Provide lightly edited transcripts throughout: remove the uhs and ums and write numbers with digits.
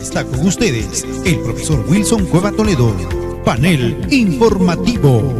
Está con ustedes el profesor Wilson Cueva Toledo. Panel informativo.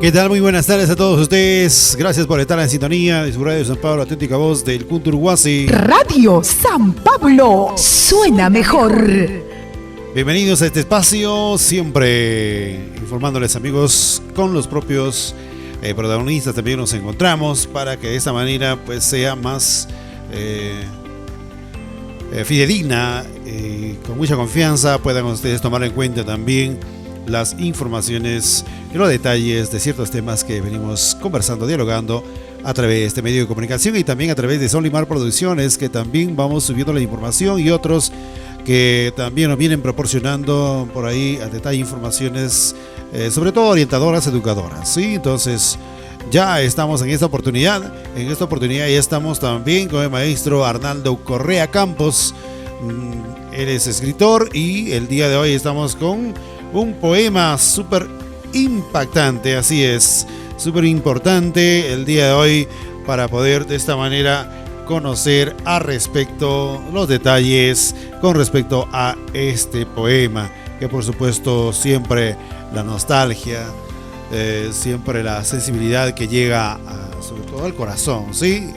¿Qué tal? Muy buenas tardes a todos ustedes. Gracias por estar en sintonía de su Radio San Pablo, auténtica voz del Cunturhuasi. Radio San Pablo suena mejor. Bienvenidos a este espacio, siempre informándoles, amigos, con los propios protagonistas también nos encontramos para que de esta manera pues sea más fidedigna y con mucha confianza puedan ustedes tomar en cuenta también las informaciones y los detalles de ciertos temas que venimos conversando, dialogando a través de este medio de comunicación y también a través de Solimar Producciones, que también vamos subiendo la información, y otros que también nos vienen proporcionando por ahí a detalle informaciones, sobre todo orientadoras, educadoras, ¿sí? Entonces ya estamos en esta oportunidad. En esta oportunidad ya estamos también con el maestro Arnaldo Correa Campos. Él es escritor y el día de hoy estamos con un poema súper impactante, así es, súper importante el día de hoy para poder de esta manera conocer a respecto los detalles con respecto a este poema, que por supuesto siempre la nostalgia, siempre la sensibilidad que llega sobre todo al corazón, ¿sí?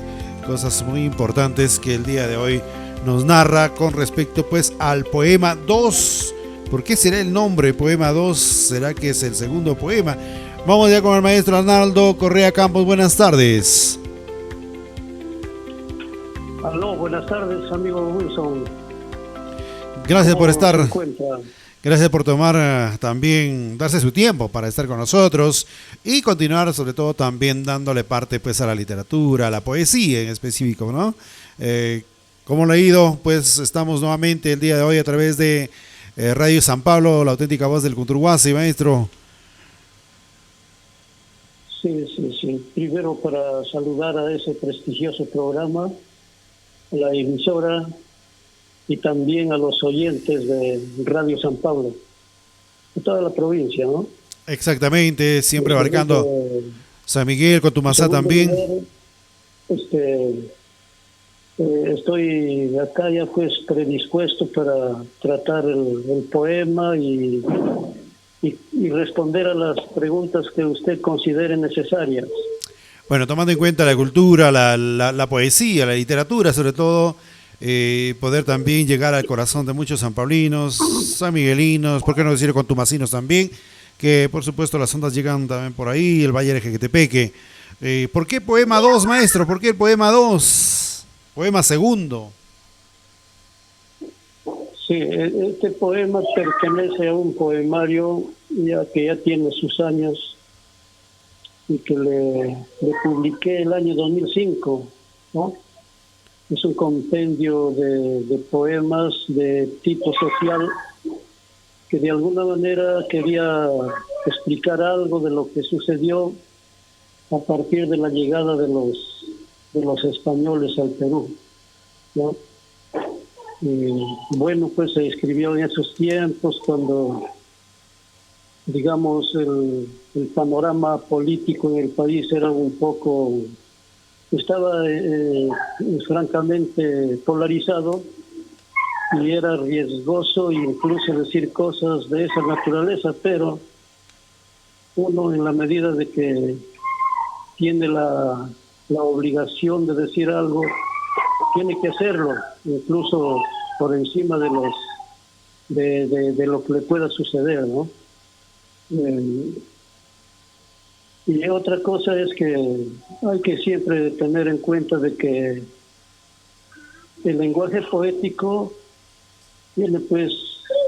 Cosas muy importantes que el día de hoy nos narra con respecto pues al poema 2. ¿Por qué será el nombre Poema 2? ¿Será que es el segundo poema? Vamos ya con el maestro Arnaldo Correa Campos. Buenas tardes. Aló, buenas tardes, amigo Wilson. Gracias por estar. Gracias por tomar también, darse su tiempo para estar con nosotros y continuar sobre todo también dándole parte pues a la literatura, a la poesía en específico, ¿no? ¿Cómo le ha ido? Pues estamos nuevamente el día de hoy a través de Radio San Pablo, la auténtica voz del Cunturhuasi, maestro. Sí. Primero para saludar a ese prestigioso programa, a la emisora y también a los oyentes de Radio San Pablo, de toda la provincia, ¿no? Exactamente, siempre abarcando San Miguel, Contumazá también. Estoy acá ya pues predispuesto para tratar el poema y responder a las preguntas que usted considere necesarias. Bueno, tomando en cuenta la cultura, la poesía, la literatura, sobre todo, poder también llegar al corazón de muchos sanpaulinos, sanmiguelinos, por qué no decir contumacinos también, que por supuesto las ondas llegan también por ahí, el Valle de Jequetepeque. ¿Por qué poema 2, maestro? ¿Por qué el poema 2? Poema segundo. Sí, este poema pertenece a un poemario que ya tiene sus años y que le publiqué el año 2005, ¿no? Es un compendio de poemas de tipo social que de alguna manera quería explicar algo de lo que sucedió a partir de la llegada de los españoles al Perú, ¿no? Y bueno, pues se escribió en esos tiempos cuando, digamos, el panorama político en el país era un poco, estaba francamente polarizado y era riesgoso incluso decir cosas de esa naturaleza, pero uno en la medida de que tiene la obligación de decir algo, tiene que hacerlo, incluso por encima de lo que le pueda suceder, ¿no? Y otra cosa es que hay que siempre tener en cuenta de que el lenguaje poético tiene pues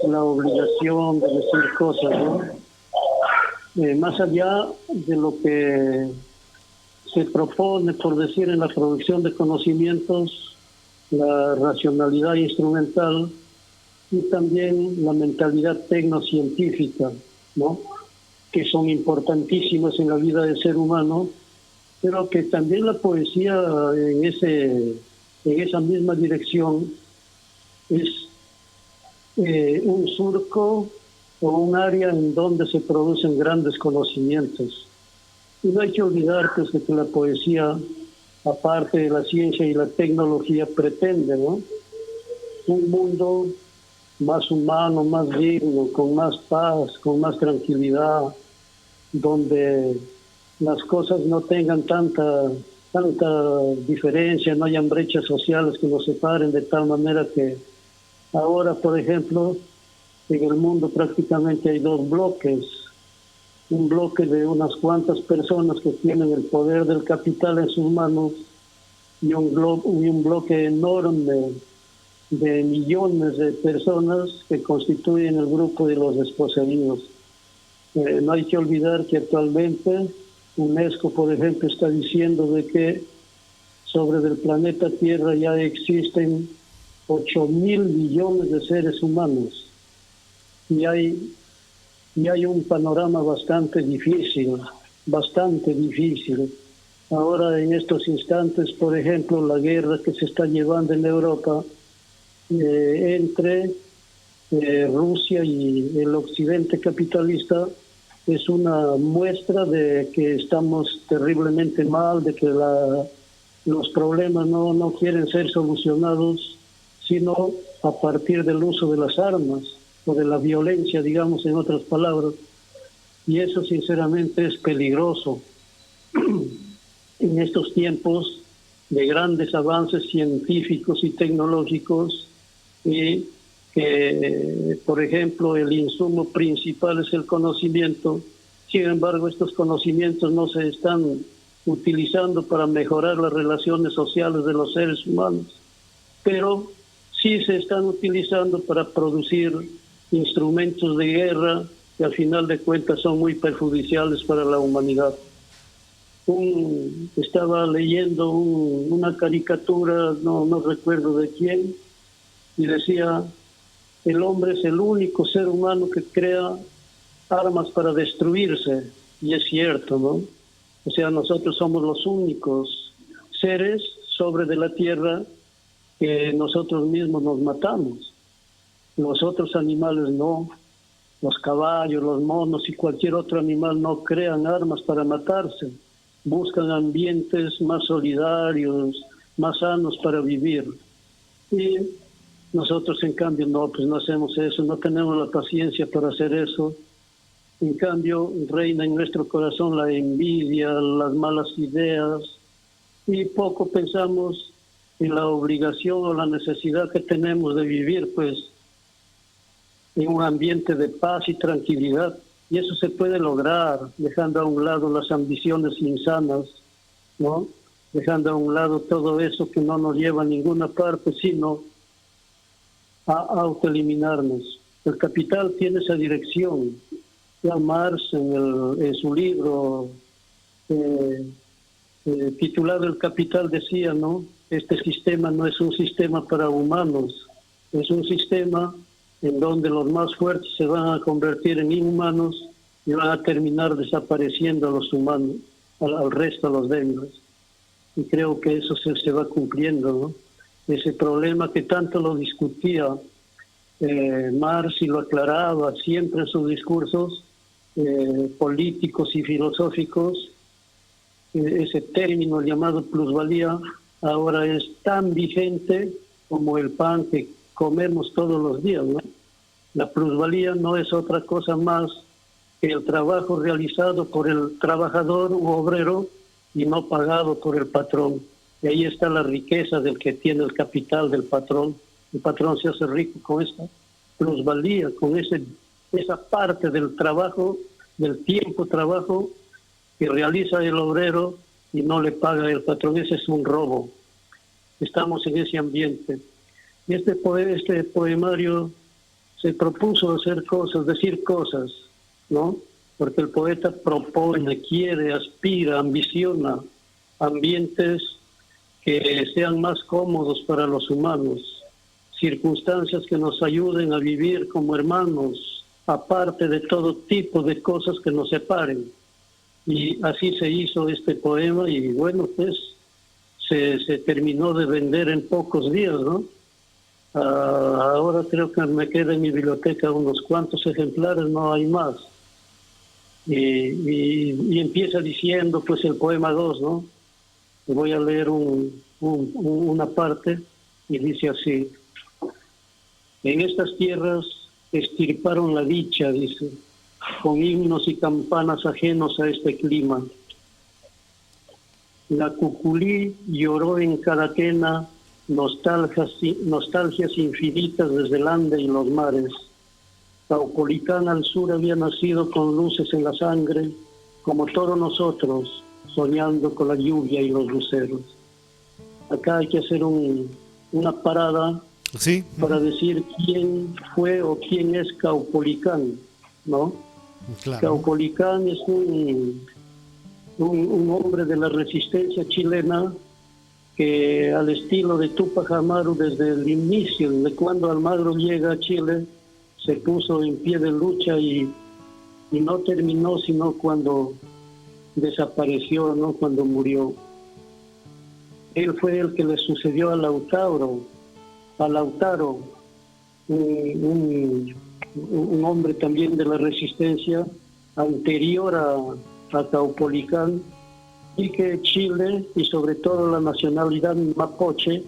la obligación de decir cosas, ¿no? Más allá de lo que se propone, por decir, en la producción de conocimientos, la racionalidad instrumental y también la mentalidad tecnocientífica, ¿no? Que son importantísimas en la vida del ser humano, pero que también la poesía en esa misma dirección es un surco o un área en donde se producen grandes conocimientos. Y no hay que olvidar pues, de que la poesía, aparte de la ciencia y la tecnología, pretende, ¿no?, un mundo más humano, más digno, con más paz, con más tranquilidad, donde las cosas no tengan tanta diferencia, no hayan brechas sociales que nos separen, de tal manera que ahora, por ejemplo, en el mundo prácticamente hay dos bloques. Un bloque de unas cuantas personas que tienen el poder del capital en sus manos y un bloque enorme de millones de personas que constituyen el grupo de los desposeídos. No hay que olvidar que actualmente UNESCO, por ejemplo, está diciendo de que sobre el planeta Tierra ya existen 8.000 millones de seres humanos y hay un panorama bastante difícil. Ahora, en estos instantes, por ejemplo, la guerra que se está llevando en Europa entre Rusia y el occidente capitalista es una muestra de que estamos terriblemente mal, de que los problemas no quieren ser solucionados, sino a partir del uso de las armas o de la violencia, digamos, en otras palabras. Y eso sinceramente es peligroso en estos tiempos de grandes avances científicos y tecnológicos, y que, por ejemplo, el insumo principal es el conocimiento. Sin embargo, estos conocimientos no se están utilizando para mejorar las relaciones sociales de los seres humanos, pero sí se están utilizando para producir instrumentos de guerra que al final de cuentas son muy perjudiciales para la humanidad. Estaba leyendo una caricatura, no recuerdo de quién, y decía: el hombre es el único ser humano que crea armas para destruirse, y es cierto, ¿no? O sea, nosotros somos los únicos seres sobre de la tierra que nosotros mismos nos matamos. Los otros animales no. Los caballos, los monos y cualquier otro animal no crean armas para matarse. Buscan ambientes más solidarios, más sanos para vivir. Y nosotros, en cambio, no hacemos eso, no tenemos la paciencia para hacer eso. En cambio, reina en nuestro corazón la envidia, las malas ideas, y poco pensamos en la obligación o la necesidad que tenemos de vivir, pues, en un ambiente de paz y tranquilidad. Y eso se puede lograr dejando a un lado las ambiciones insanas, ¿no? Dejando a un lado todo eso que no nos lleva a ninguna parte, sino a autoeliminarnos. El capital tiene esa dirección. Ya Marx, en su libro titulado El Capital, decía, ¿no? Este sistema no es un sistema para humanos, es un sistema en donde los más fuertes se van a convertir en inhumanos y van a terminar desapareciendo a los humanos, al resto, a los débiles. Y creo que eso se va cumpliendo, ¿no? Ese problema que tanto lo discutía Marx y lo aclaraba siempre en sus discursos políticos y filosóficos, ese término llamado plusvalía ahora es tan vigente como el pan que comemos todos los días, ¿no? La plusvalía no es otra cosa más que el trabajo realizado por el trabajador u obrero y no pagado por el patrón. Y ahí está la riqueza del que tiene el capital del patrón. El patrón se hace rico con esta plusvalía, con esa parte del trabajo, del tiempo trabajo que realiza el obrero y no le paga el patrón. Ese es un robo. estamos en ese ambiente. Y este poemario se propuso hacer cosas, decir cosas, ¿no? Porque el poeta propone, quiere, aspira, ambiciona ambientes que sean más cómodos para los humanos, circunstancias que nos ayuden a vivir como hermanos, aparte de todo tipo de cosas que nos separen. Y así se hizo este poema y bueno, pues se terminó de vender en pocos días, ¿no? Ahora creo que me queda en mi biblioteca unos cuantos ejemplares, no hay más. Y empieza diciendo pues el poema 2, ¿no? Voy a leer una parte y dice así: en estas tierras extirparon la dicha, dice, con himnos y campanas ajenos a este clima. La cuculí lloró en cada quena nostalgias infinitas desde el Ande y los mares. Caupolicán al sur había nacido con luces en la sangre, como todos nosotros, soñando con la lluvia y los luceros. Acá hay que hacer una parada, ¿sí?, para decir quién fue o quién es Caupolicán, ¿no? Claro. Caupolicán es un hombre de la resistencia chilena que, al estilo de Túpac Amaru, desde el inicio, desde cuando Almagro llega a Chile, se puso en pie de lucha y no terminó sino cuando desapareció, ¿no? Cuando murió. Él fue el que le sucedió a Lautaro, un hombre también de la resistencia anterior a Caupolicán, y que Chile y sobre todo la nacionalidad mapuche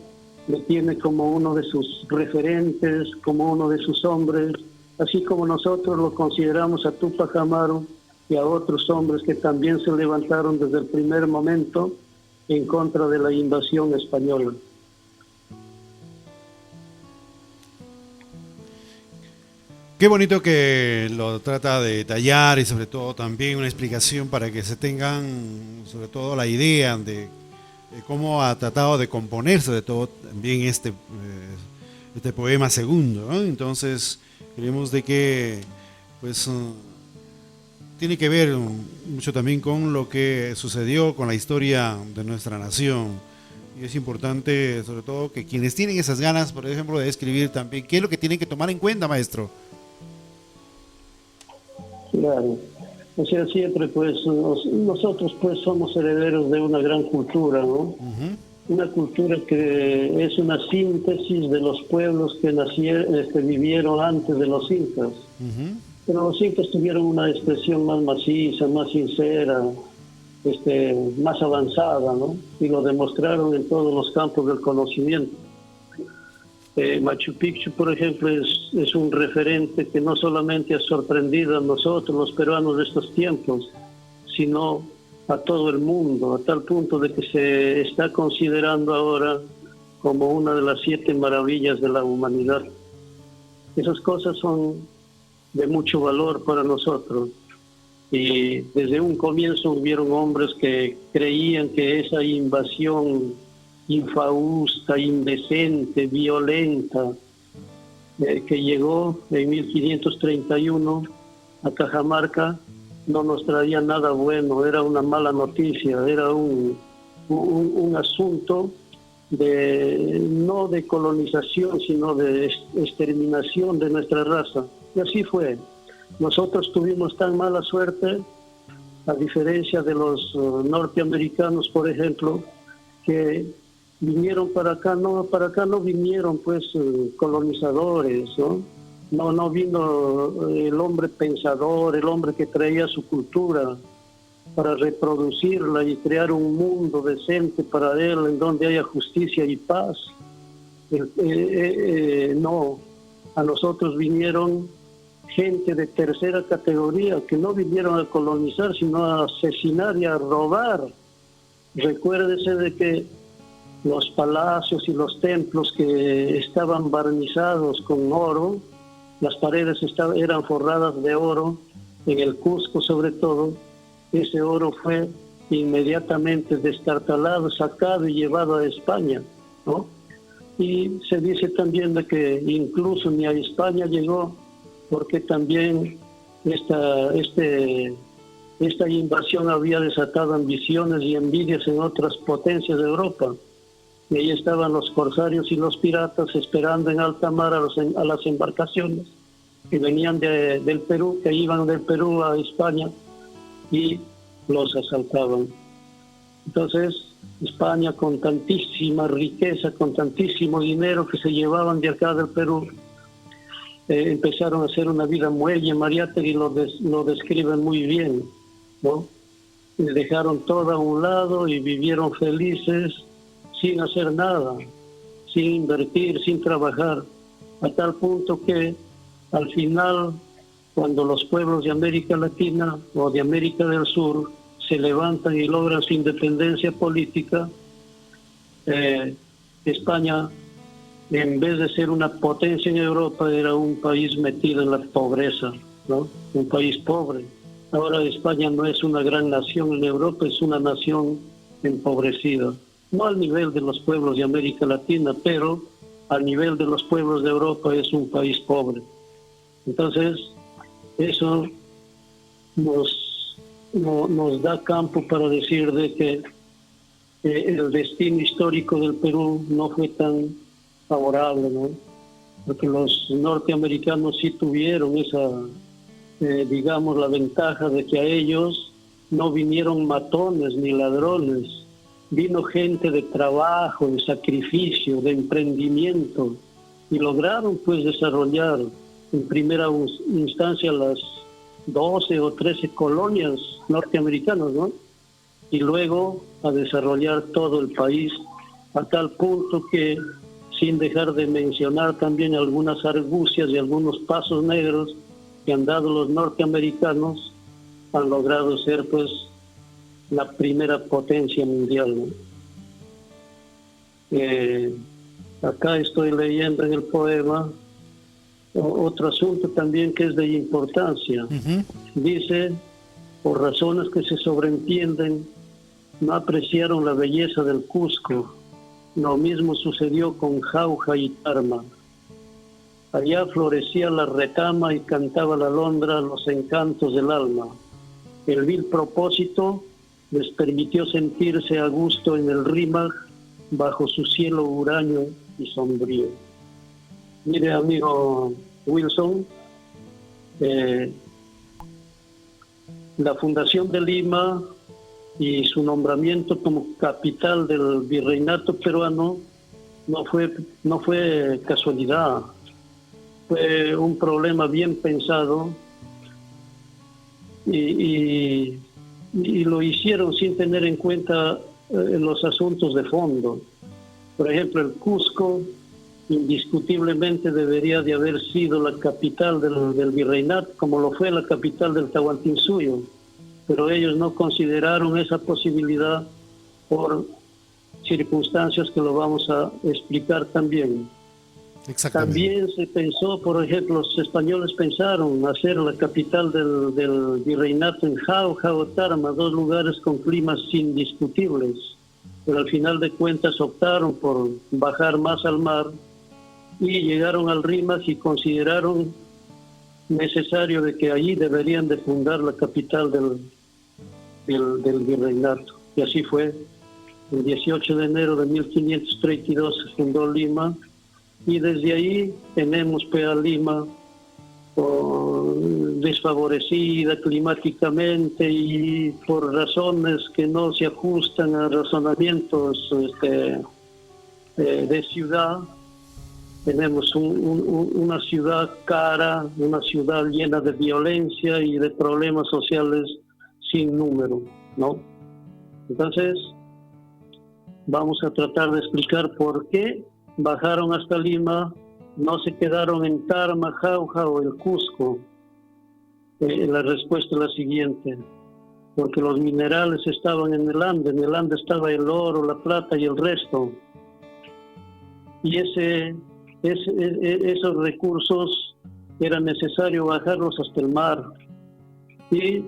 le tiene como uno de sus referentes, como uno de sus hombres, así como nosotros lo consideramos a Túpac Amaru y a otros hombres que también se levantaron desde el primer momento en contra de la invasión española. Qué bonito que lo trata de detallar y sobre todo también una explicación para que se tengan sobre todo la idea de cómo ha tratado de componer sobre todo también este poema segundo, ¿no? Entonces creemos de que pues tiene que ver mucho también con lo que sucedió con la historia de nuestra nación. Y es importante sobre todo que quienes tienen esas ganas, por ejemplo, de escribir también, ¿qué es lo que tienen que tomar en cuenta, maestro? Claro, o sea, siempre pues nosotros pues somos herederos de una gran cultura, ¿no? Uh-huh. Una cultura que es una síntesis de los pueblos que vivieron antes de los incas. Uh-huh. Pero los incas tuvieron una expresión más maciza, más sincera, más avanzada, ¿no? Y lo demostraron en todos los campos del conocimiento. Machu Picchu, por ejemplo, es un referente que no solamente ha sorprendido a nosotros, los peruanos de estos tiempos, sino a todo el mundo, a tal punto de que se está considerando ahora como una de las 7 maravillas de la humanidad. Esas cosas son de mucho valor para nosotros. Y desde un comienzo hubieron hombres que creían que esa invasión infausta, indecente, violenta, que llegó en 1531 a Cajamarca, no nos traía nada bueno, era una mala noticia, era un asunto no de colonización, sino de exterminación de nuestra raza. Y así fue. Nosotros tuvimos tan mala suerte, a diferencia de los norteamericanos, por ejemplo, que vinieron para acá no vinieron pues colonizadores, ¿no? No vino el hombre pensador, el hombre que traía su cultura para reproducirla y crear un mundo decente para él, en donde haya justicia y paz. No, a nosotros vinieron gente de tercera categoría que no vinieron a colonizar, sino a asesinar y a robar. Recuérdese de que los palacios y los templos que estaban barnizados con oro, las paredes eran forradas de oro, en el Cusco sobre todo, ese oro fue inmediatamente destartalado, sacado y llevado a España. ¿no? Y se dice también de que incluso ni a España llegó, porque también esta invasión había desatado ambiciones y envidias en otras potencias de Europa. Y ahí estaban los corsarios y los piratas esperando en alta mar a las embarcaciones que venían del Perú, que iban del Perú a España, y los asaltaban. Entonces, España, con tantísima riqueza, con tantísimo dinero que se llevaban de acá del Perú, empezaron a hacer una vida muelle. Mariátegui lo describe muy bien, ¿no? Dejaron todo a un lado y vivieron felices sin hacer nada, sin invertir, sin trabajar, a tal punto que al final, cuando los pueblos de América Latina o de América del Sur se levantan y logran su independencia política, España, en vez de ser una potencia en Europa, era un país metido en la pobreza, ¿no? Un país pobre. Ahora España no es una gran nación en Europa, es una nación empobrecida. No al nivel de los pueblos de América Latina, pero al nivel de los pueblos de Europa es un país pobre. Entonces, eso nos da campo para decir de que el destino histórico del Perú no fue tan favorable, ¿no? Porque los norteamericanos sí tuvieron esa, digamos, la ventaja de que a ellos no vinieron matones ni ladrones, vino gente de trabajo, de sacrificio, de emprendimiento, y lograron pues desarrollar en primera instancia las 12 o 13 colonias norteamericanas, ¿no? Y luego a desarrollar todo el país, a tal punto que, sin dejar de mencionar también algunas argucias y algunos pasos negros que han dado los norteamericanos, han logrado ser pues la primera potencia mundial, ¿no? Acá estoy leyendo en el poema otro asunto también que es de importancia. Ujú. Dice: por razones que se sobreentienden, no apreciaron la belleza del Cusco. Lo mismo sucedió con Jauja y Tarma. Allá florecía la retama y cantaba la alondra los encantos del alma. El vil propósito les permitió sentirse a gusto en el Rímac, bajo su cielo huraño y sombrío. Mire, amigo Wilson, la fundación de Lima y su nombramiento como capital del virreinato peruano no fue casualidad, fue un problema bien pensado, y lo hicieron sin tener en cuenta los asuntos de fondo. Por ejemplo, el Cusco indiscutiblemente debería de haber sido la capital del virreinato, como lo fue la capital del Tahuantinsuyo, pero ellos no consideraron esa posibilidad por circunstancias que lo vamos a explicar también. Exactamente. También se pensó, por ejemplo, los españoles pensaron hacer la capital del virreinato en Jauja o Tarma, dos lugares con climas indiscutibles, pero al final de cuentas optaron por bajar más al mar y llegaron al Rímac y consideraron necesario de que allí deberían de fundar la capital del virreinato. Y así fue. El 18 de enero de 1532 se fundó Lima, y desde ahí tenemos a Lima desfavorecida climáticamente y por razones que no se ajustan a razonamientos de ciudad. Tenemos una ciudad cara, una ciudad llena de violencia y de problemas sociales sin número, ¿no? Entonces, vamos a tratar de explicar por qué bajaron hasta Lima, no se quedaron en Tarma, Jauja o el Cusco. La respuesta es la siguiente: porque los minerales estaban en el Ande estaba el oro, la plata y el resto. Y esos recursos era necesario bajarlos hasta el mar. Y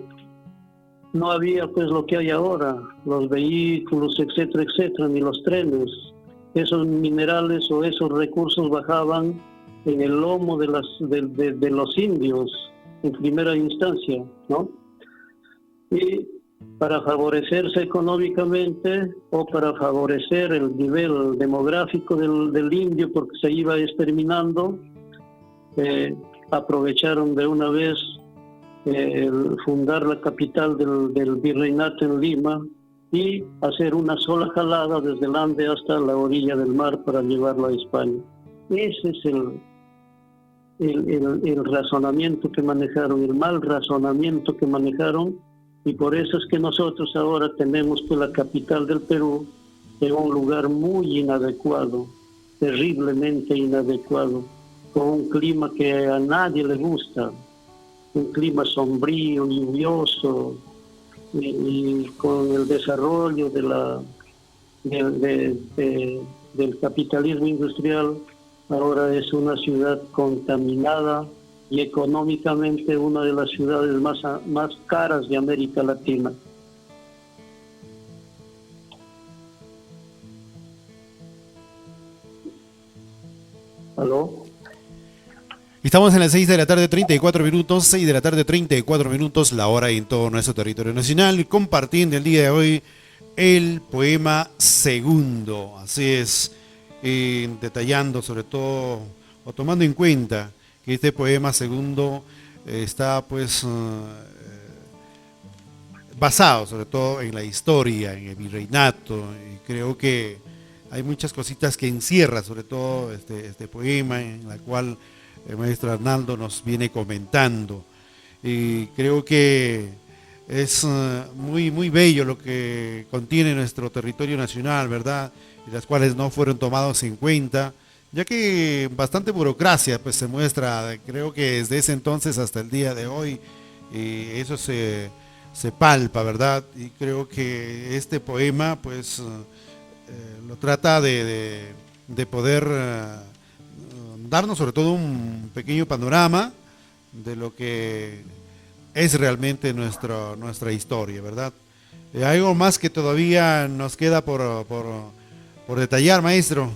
no había pues lo que hay ahora, los vehículos, etcétera, etcétera, ni los trenes. esos minerales o esos recursos bajaban en el lomo de los indios en primera instancia, ¿no? Y para favorecerse económicamente o para favorecer el nivel demográfico del indio, porque se iba exterminando, aprovecharon de una vez fundar la capital del virreinato en Lima y hacer una sola jalada desde el Ande hasta la orilla del mar para llevarlo a España. Ese es el razonamiento que manejaron, el mal razonamiento que manejaron, y por eso es que nosotros ahora tenemos que la capital del Perú en un lugar muy inadecuado, terriblemente inadecuado, con un clima que a nadie le gusta, un clima sombrío, lluvioso, y con el desarrollo del capitalismo industrial, ahora es una ciudad contaminada y económicamente una de las ciudades más caras de América Latina. ¿Aló? Estamos en las 6 de la tarde, 34 minutos, 6 de la tarde, 34 minutos, la hora en todo nuestro territorio nacional, compartiendo el día de hoy el poema segundo, así es, detallando sobre todo, o tomando en cuenta que este poema segundo está pues basado sobre todo en la historia, en el virreinato, y creo que hay muchas cositas que encierra sobre todo este poema, en la cual el maestro Arnaldo nos viene comentando, y creo que es muy, muy bello lo que contiene nuestro territorio nacional, ¿verdad? Y las cuales no fueron tomados en cuenta, ya que bastante burocracia pues se muestra, creo que desde ese entonces hasta el día de hoy, y eso se palpa, ¿verdad? Y creo que este poema pues lo trata de poder darnos sobre todo un pequeño panorama de lo que es realmente nuestra historia, ¿verdad? Hay algo más que todavía nos queda por detallar, maestro.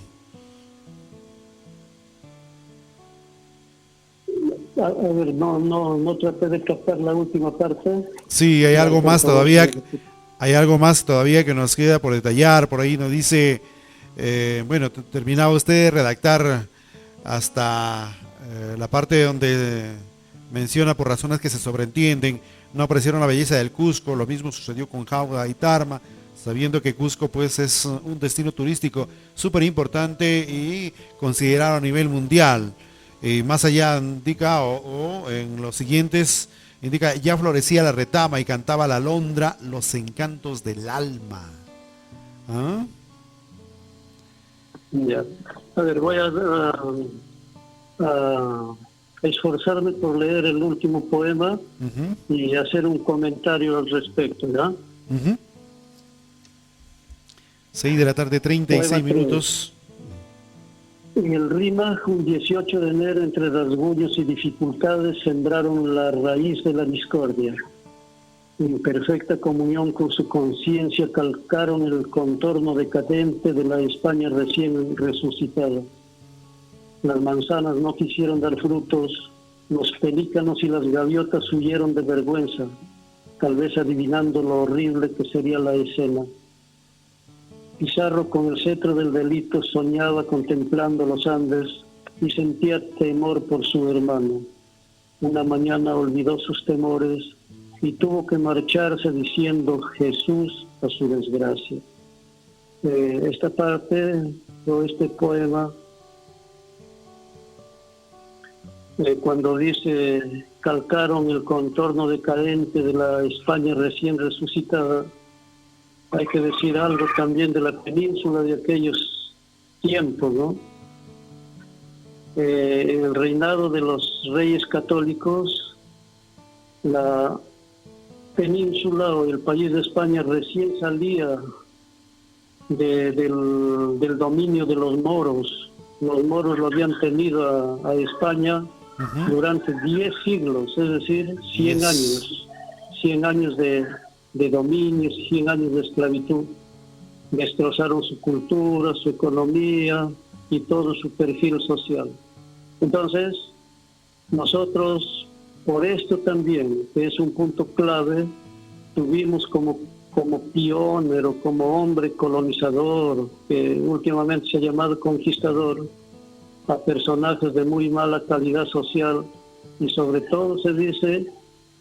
A ver, no traté de captar la última parte. Sí, hay algo más todavía. Hay algo más todavía que nos queda por detallar. Por ahí nos dice, bueno, terminaba usted de redactar hasta la parte donde menciona por razones que se sobreentienden, no apreciaron la belleza del Cusco. Lo mismo sucedió con Jauja y Tarma, sabiendo que Cusco pues es un destino turístico súper importante y considerado a nivel mundial. Más allá indica, o en los siguientes indica, ya florecía la retama y cantaba la alondra los encantos del alma. ¿Ah? Ya. A ver, voy a esforzarme por leer el último poema y hacer un comentario al respecto, ¿ya? 6 de la tarde, 36 poema minutos. En el Rímac, un 18 de enero, entre rasguños y dificultades, sembraron la raíz de la discordia. En perfecta comunión con su conciencia, calcaron el contorno decadente de la España recién resucitada. Las manzanas no quisieron dar frutos, los pelícanos y las gaviotas huyeron de vergüenza, tal vez adivinando lo horrible que sería la escena. Pizarro, con el cetro del delito, soñaba contemplando los Andes y sentía temor por su hermano. Una mañana olvidó sus temores y tuvo que marcharse diciendo Jesús a su desgracia. Esta parte o este poema, cuando dice calcaron el contorno decadente de la España recién resucitada, hay que decir algo también de la península de aquellos tiempos, ¿no? En el reinado de los reyes católicos, la península o el país de España recién salía del dominio de los moros. Los moros lo habían tenido a España durante 10 siglos, es decir, 100 años. 100 años de dominio, 100 años de esclavitud. destrozaron su cultura, su economía y todo su perfil social. Entonces, nosotros, por esto también, que es un punto clave, tuvimos como pionero, como hombre colonizador, que últimamente se ha llamado conquistador, a personajes de muy mala calidad social, y sobre todo se dice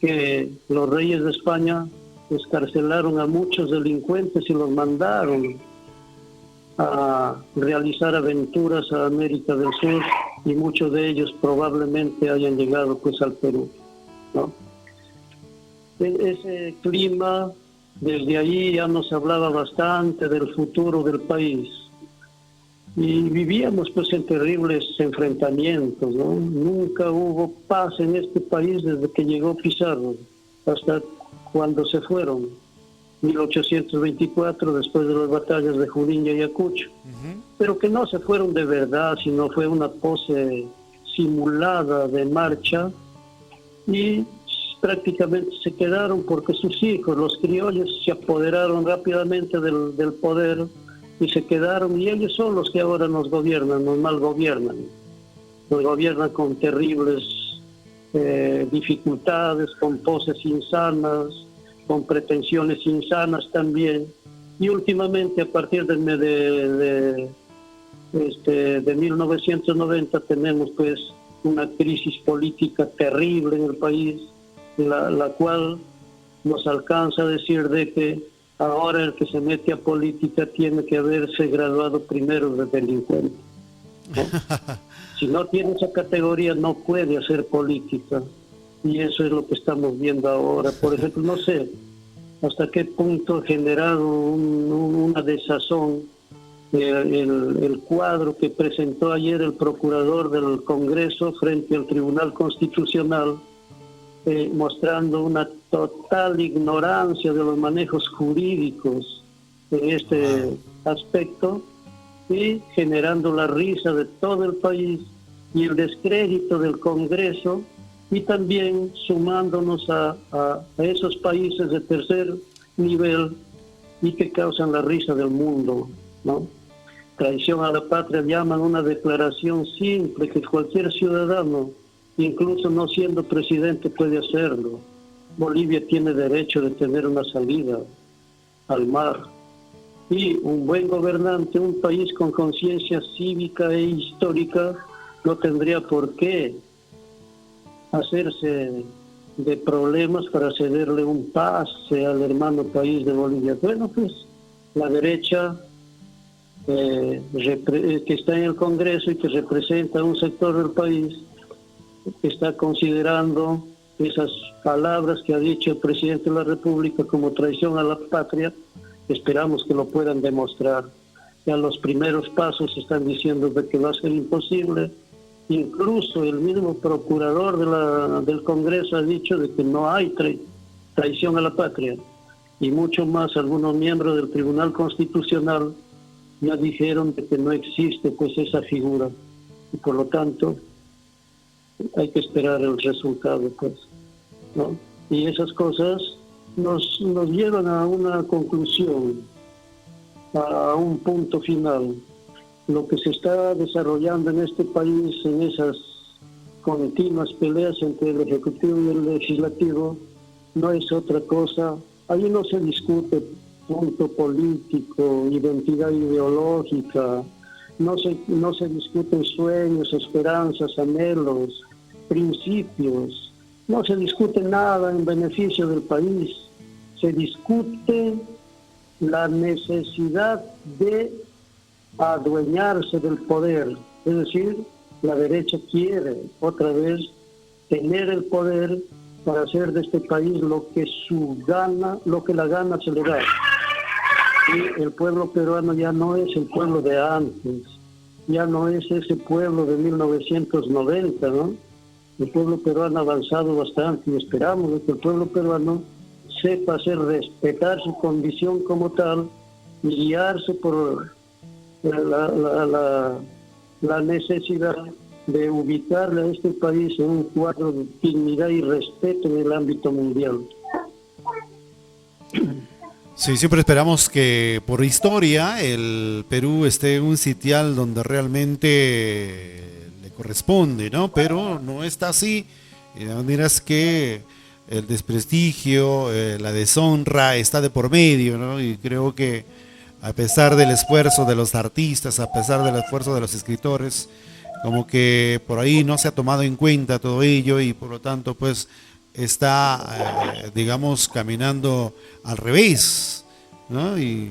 que los reyes de España escarcelaron a muchos delincuentes y los mandaron a realizar aventuras a América del Sur, y muchos de ellos probablemente hayan llegado pues al Perú, ¿no? Ese clima, desde ahí ya nos hablaba bastante del futuro del país, y vivíamos pues en terribles enfrentamientos, ¿no? Nunca hubo paz en este país desde que llegó Pizarro hasta cuando se fueron, 1824, después de las batallas de Junín y Ayacucho. Pero que no se fueron de verdad, sino fue una pose simulada de marcha, y prácticamente se quedaron porque sus hijos, los criollos, se apoderaron rápidamente del poder y se quedaron, y ellos son los que ahora nos gobiernan, nos mal gobiernan. Nos gobiernan con terribles dificultades, con poses insanas, con pretensiones insanas también. Y últimamente, a partir de 1990, tenemos pues una crisis política terrible en el país, la cual nos alcanza a decir de que ahora el que se mete a política tiene que haberse graduado primero de delincuente, ¿no? Si no tiene esa categoría no puede hacer política, y eso es lo que estamos viendo ahora. Por ejemplo, no sé hasta qué punto ha generado una desazón el cuadro que presentó ayer el procurador del Congreso frente al Tribunal Constitucional, mostrando una total ignorancia de los manejos jurídicos en este aspecto, y generando la risa de todo el país y el descrédito del Congreso, y también sumándonos a esos países de tercer nivel y que causan la risa del mundo, ¿no? Traición a la patria llaman una declaración simple que cualquier ciudadano, incluso no siendo presidente, puede hacerlo. Bolivia tiene derecho de tener una salida al mar, y un buen gobernante, un país con conciencia cívica e histórica, no tendría por qué hacerse de problemas para cederle un pase al hermano país de Bolivia. Bueno, pues la derecha que está en el Congreso y que representa un sector del país, está considerando esas palabras que ha dicho el presidente de la República como traición a la patria. Esperamos que lo puedan demostrar. Ya los primeros pasos están diciendo de que va a ser imposible. Incluso el mismo procurador del Congreso ha dicho de que no hay traición a la patria, y mucho más algunos miembros del Tribunal Constitucional ya dijeron de que no existe pues esa figura, y por lo tanto hay que esperar el resultado, pues, ¿no? Y esas cosas nos llevan a una conclusión, a un punto final. Lo que se está desarrollando en este país, en esas continuas peleas entre el Ejecutivo y el Legislativo, no es otra cosa. Ahí no se discute punto político, identidad ideológica, no se discuten sueños, esperanzas, anhelos, principios, no se discute nada en beneficio del país. Se discute la necesidad de adueñarse del poder, es decir, la derecha quiere otra vez tener el poder para hacer de este país lo que la gana se le da. Y el pueblo peruano ya no es el pueblo de antes, ya no es ese pueblo de 1990, ¿no? El pueblo peruano ha avanzado bastante, y esperamos que el pueblo peruano sepa hacer respetar su condición como tal y guiarse por la necesidad de ubicarle a este país en un cuadro de dignidad y respeto en el ámbito mundial. Sí, siempre esperamos que por historia el Perú esté en un sitial donde realmente le corresponde, ¿no? Pero no está así. Y de maneras que el desprestigio, la deshonra está de por medio, ¿no? Y creo que a pesar del esfuerzo de los artistas, a pesar del esfuerzo de los escritores, como que por ahí no se ha tomado en cuenta todo ello y por lo tanto pues está, digamos, caminando al revés, ¿no? Y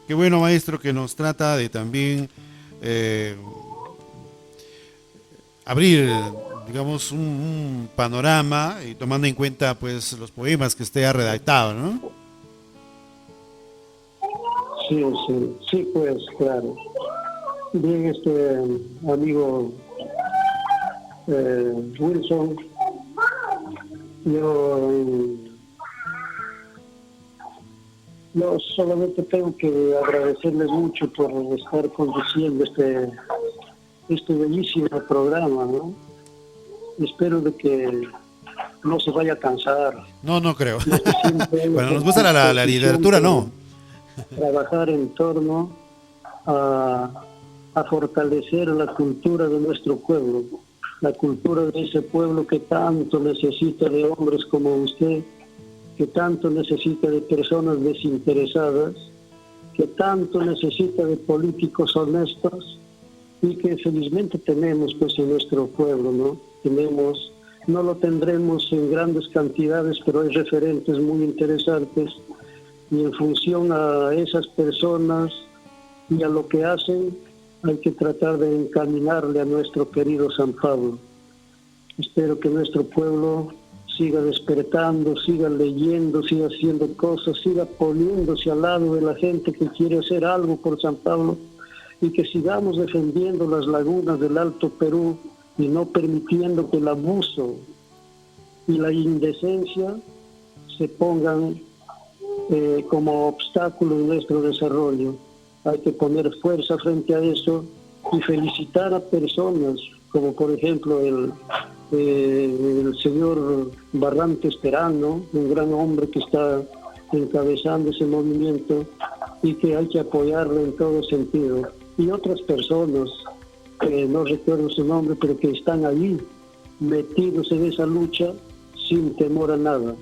qué bueno, maestro, que nos trata de también abrir, digamos, un panorama y tomando en cuenta pues los poemas que usted ha redactado, ¿no? Sí, sí, sí, pues claro. Bien, amigo Wilson, yo solamente tengo que agradecerles mucho por estar conduciendo este bellísimo programa, ¿no? Espero de que no se vaya a cansar. No, no creo. Bueno, nos gusta la literatura, no. Trabajar en torno a fortalecer la cultura de nuestro pueblo, la cultura de ese pueblo que tanto necesita de hombres como usted, que tanto necesita de personas desinteresadas, que tanto necesita de políticos honestos y que felizmente tenemos pues en nuestro pueblo, ¿no? No lo tendremos en grandes cantidades, pero hay referentes muy interesantes y en función a esas personas y a lo que hacen hay que tratar de encaminarle a nuestro querido San Pablo. Espero que nuestro pueblo siga despertando, siga leyendo, siga haciendo cosas, siga poniéndose al lado de la gente que quiere hacer algo por San Pablo y que sigamos defendiendo las lagunas del Alto Perú y no permitiendo que el abuso y la indecencia se pongan como obstáculo en nuestro desarrollo. Hay que poner fuerza frente a eso y felicitar a personas como por ejemplo el señor Barrantes Terán, ¿no? Un gran hombre que está encabezando ese movimiento y que hay que apoyarlo en todo sentido. Y otras personas, no recuerdo su nombre, pero que están allí metidos en esa lucha sin temor a nada.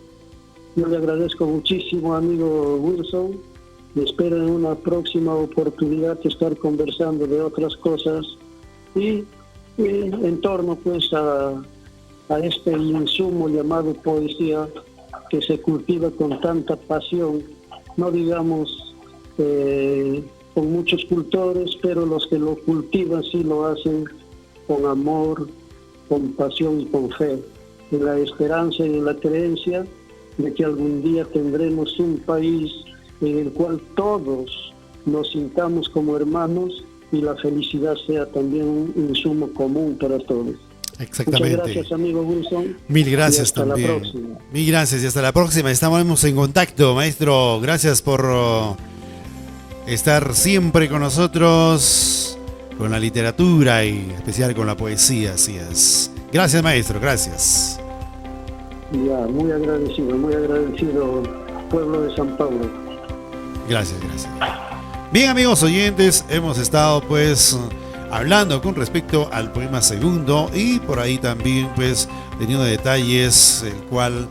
Yo le agradezco muchísimo, amigo Wilson, y espero en una próxima oportunidad estar conversando de otras cosas y en torno pues a este insumo llamado poesía que se cultiva con tanta pasión, no digamos con muchos cultores, pero los que lo cultivan sí lo hacen con amor, con pasión y con fe, en la esperanza y en la creencia de que algún día tendremos un país en el cual todos nos sintamos como hermanos y la felicidad sea también un insumo común para todos. Exactamente. Muchas gracias, amigo Wilson. Mil gracias y hasta también. La próxima. Mil gracias y hasta la próxima. Estamos en contacto, maestro. Gracias por estar siempre con nosotros, con la literatura y en especial con la poesía. Así es. Gracias, maestro. Gracias. Ya, muy agradecido, pueblo de San Pablo. Gracias, gracias. Bien, amigos oyentes, hemos estado pues hablando con respecto al poema segundo y por ahí también pues teniendo detalles el cual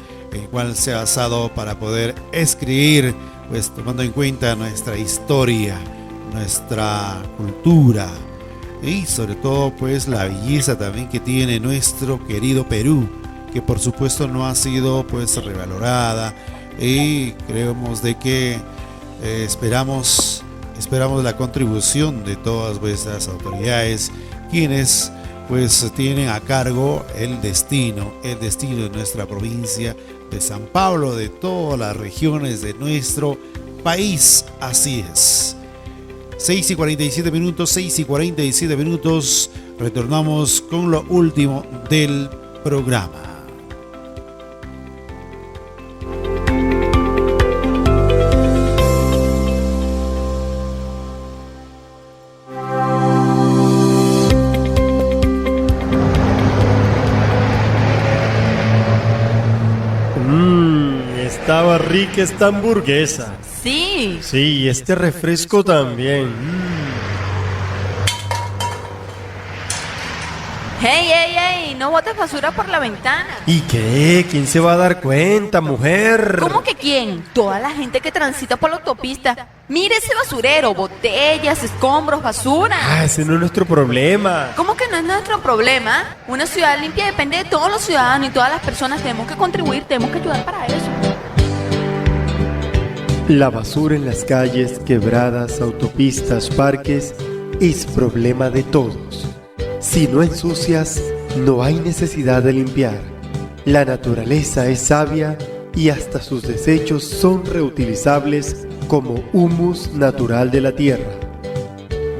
se ha basado para poder escribir, pues tomando en cuenta nuestra historia, nuestra cultura y sobre todo pues la belleza también que tiene nuestro querido Perú, que por supuesto no ha sido pues revalorada y creemos de que esperamos la contribución de todas vuestras autoridades, quienes pues tienen a cargo el destino de nuestra provincia de San Pablo, de todas las regiones de nuestro país. Así es. 6:47 minutos, retornamos con lo último del programa. estaba rica esta hamburguesa. Sí. Sí, y este refresco también. Hey, hey, hey, no botes basura por la ventana. ¿Y qué? ¿Quién se va a dar cuenta, mujer? ¿Cómo que quién? Toda la gente que transita por la autopista. Mire ese basurero, botellas, escombros, basura. Ah, ese no es nuestro problema. ¿Cómo que no es nuestro problema? Una ciudad limpia depende de todos los ciudadanos y todas las personas tenemos que contribuir, tenemos que ayudar para eso. La basura en las calles, quebradas, autopistas, parques es problema de todos. Si no ensucias, no hay necesidad de limpiar. La naturaleza es sabia y hasta sus desechos son reutilizables como humus natural de la tierra.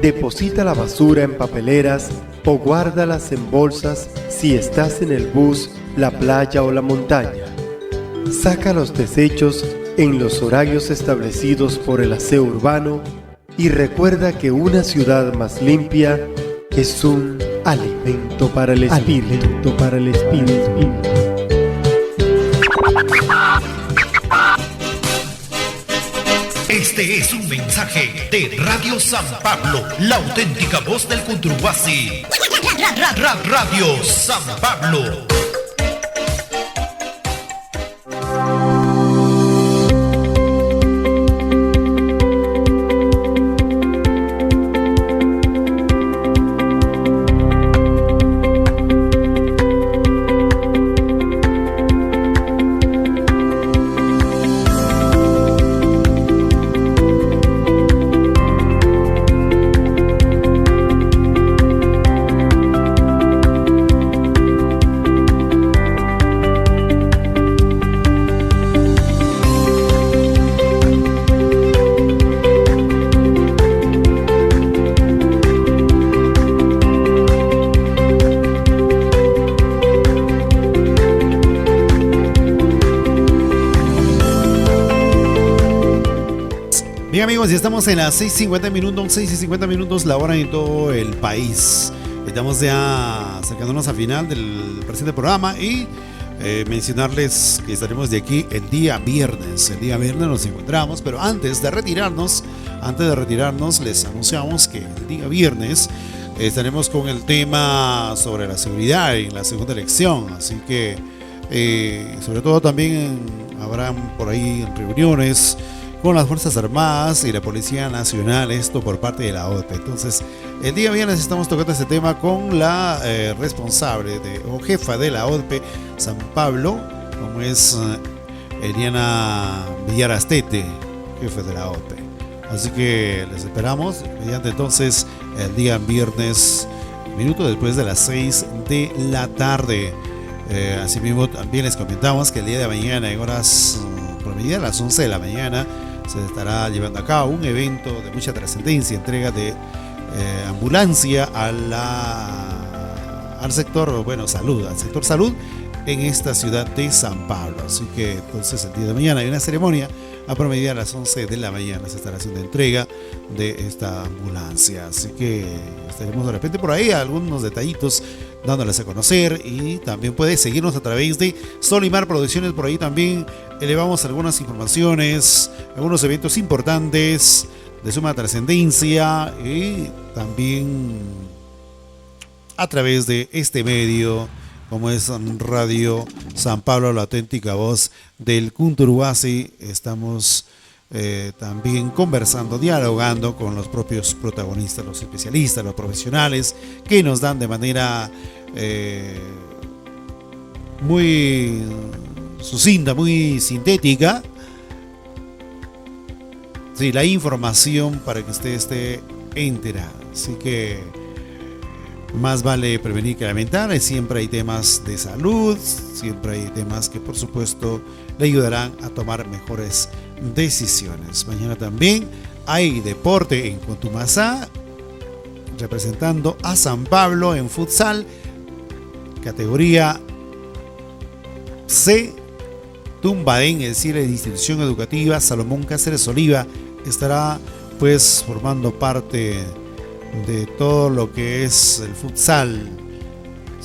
Deposita la basura en papeleras o guárdalas en bolsas si estás en el bus, la playa o la montaña. Saca los desechos en los horarios establecidos por el aseo urbano y recuerda que una ciudad más limpia es un alimento para el espíritu. Este es un mensaje de Radio San Pablo, la auténtica voz del Cunturhuasi. Radio San Pablo. Bien, amigos, ya estamos en las 6:50 minutos, la hora en todo el país. Estamos ya acercándonos al final del presente programa y mencionarles que estaremos de aquí el día viernes. El día viernes nos encontramos, pero antes de retirarnos, les anunciamos que el día viernes estaremos con el tema sobre la seguridad en la segunda elección. Así que, sobre todo, también habrán por ahí reuniones con las Fuerzas Armadas y la Policía Nacional, esto por parte de la ODP. Entonces, el día viernes estamos tocando este tema con la responsable o jefa de la ODP San Pablo, como es Eliana Villarastete, jefe de la ODP. Así que les esperamos mediante entonces el día viernes, minuto después de las 6 de la tarde. Asimismo, también les comentamos que el día de mañana, en horas promedio a las 11 de la mañana, se estará llevando a cabo un evento de mucha trascendencia, entrega de ambulancia al sector, salud, al sector salud en esta ciudad de San Pablo. Así que entonces el día de mañana hay una ceremonia a promedio a las 11 de la mañana, se estará haciendo entrega de esta ambulancia. Así que estaremos de repente por ahí algunos detallitos dándoles a conocer, y también puedes seguirnos a través de Solimar Producciones. Por ahí también elevamos algunas informaciones, algunos eventos importantes de suma trascendencia, y también a través de este medio como es Radio San Pablo, la auténtica voz del Cunturhuasi. Estamos también conversando, dialogando con los propios protagonistas, los especialistas, los profesionales, que nos dan de manera muy sucinta, muy sintética, sí, la información para que usted esté enterado. Así que más vale prevenir que lamentar. Siempre hay temas de salud, siempre hay temas que por supuesto le ayudarán a tomar mejores decisiones. Mañana también hay deporte en Contumazá, representando a San Pablo en futsal, categoría C. Tumbadén, es decir, la institución educativa Salomón Cáceres Oliva, estará pues formando parte de todo lo que es el futsal,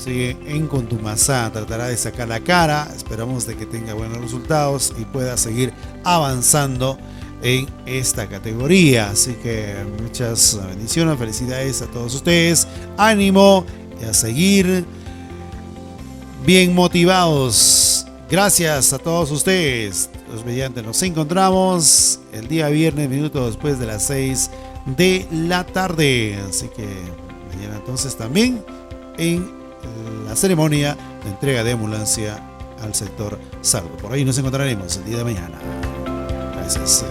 sigue en Contumazá, tratará de sacar la cara. Esperamos de que tenga buenos resultados y pueda seguir avanzando en esta categoría. Así que muchas bendiciones, felicidades a todos ustedes, ánimo y a seguir bien motivados. Gracias a todos ustedes. Los mediante nos encontramos el día viernes, minutos después de las 6 de la tarde. Así que mañana entonces también en la ceremonia de entrega de ambulancia al sector salud. Por ahí nos encontraremos el día de mañana. Gracias.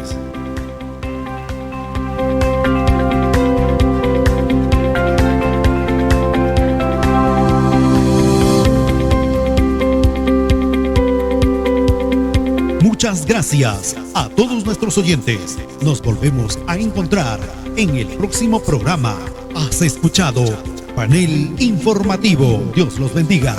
Muchas gracias a todos nuestros oyentes. Nos volvemos a encontrar en el próximo programa. Has escuchado Panel Informativo. Dios los bendiga.